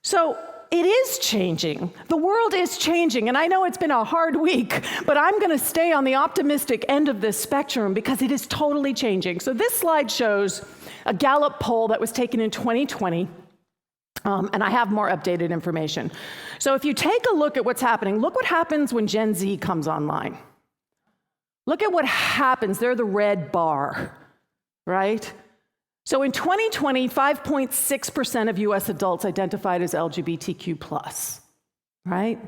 So it is changing. The world is changing. And I know it's been a hard week, but I'm going to stay on the optimistic end of this spectrum because it is totally changing. So this slide shows a Gallup poll that was taken in 2020. And I have more updated information. So if you take a look at what's happening, look what happens when Gen Z comes online. Look at what happens. They're the red bar, right? So in 2020, 5.6% of US adults identified as LGBTQ+, right?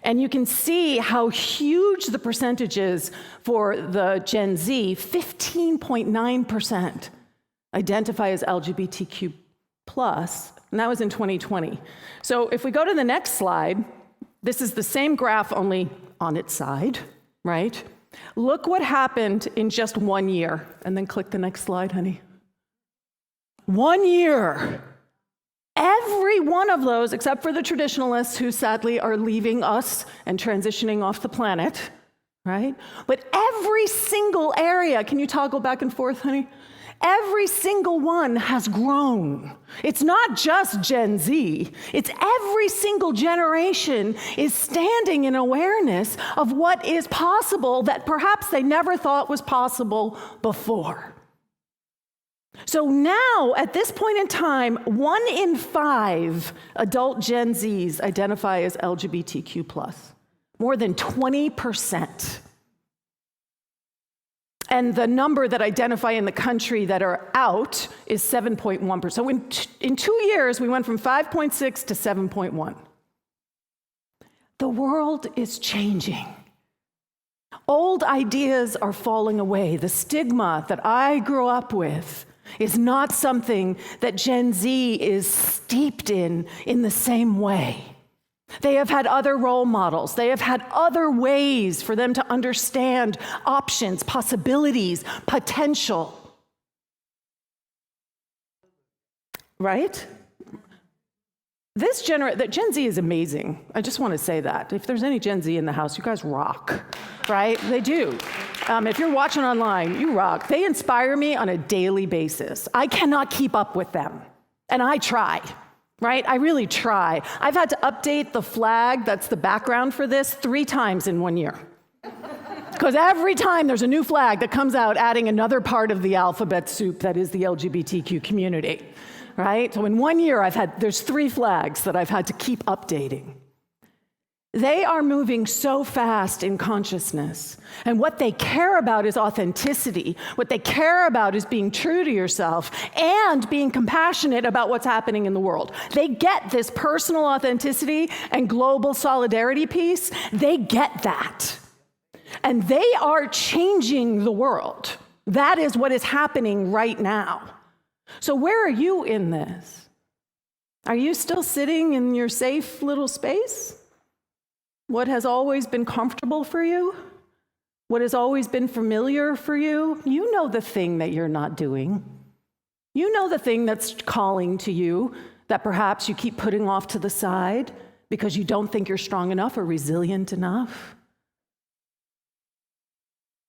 And you can see how huge the percentage is for the Gen Z. 15.9% identify as LGBTQ+, and that was in 2020. So if we go to the next slide, this is the same graph, only on its side, right? Look what happened in just 1 year. And then click the next slide, honey. 1 year. Every one of those, except for the traditionalists who sadly are leaving us and transitioning off the planet, right? But every single area, can you toggle back and forth, honey? Every single one has grown. It's not just Gen Z. It's every single generation is standing in awareness of what is possible that perhaps they never thought was possible before. So now, at this point in time, 1 in 5 adult Gen Zs identify as LGBTQ+, more than 20%. And the number that identify in the country that are out is 7.1%. So in 2 years, we went from 5.6 to 7.1. The world is changing. Old ideas are falling away. The stigma that I grew up with is not something that Gen Z is steeped in the same way. They have had other role models. They have had other ways for them to understand options, possibilities, potential. Right? That Gen Z is amazing. I just want to say that. If there's any Gen Z in the house, you guys rock, right? They do. If you're watching online, you rock. They inspire me on a daily basis. I cannot keep up with them, and I try, right? I really try. I've had to update the flag that's the background for this 3 times in 1 year. Because every time there's a new flag that comes out adding another part of the alphabet soup that is the LGBTQ community. Right? So in 1 year, there's 3 flags that I've had to keep updating. They are moving so fast in consciousness. And what they care about is authenticity. What they care about is being true to yourself and being compassionate about what's happening in the world. They get this personal authenticity and global solidarity piece. They get that. And they are changing the world. That is what is happening right now. So where are you in this? Are you still sitting in your safe little space? What has always been comfortable for you? What has always been familiar for you? You know the thing that you're not doing. You know the thing that's calling to you that perhaps you keep putting off to the side because you don't think you're strong enough or resilient enough.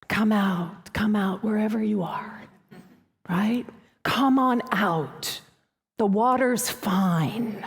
Come out wherever you are, right? Come on out. The water's fine.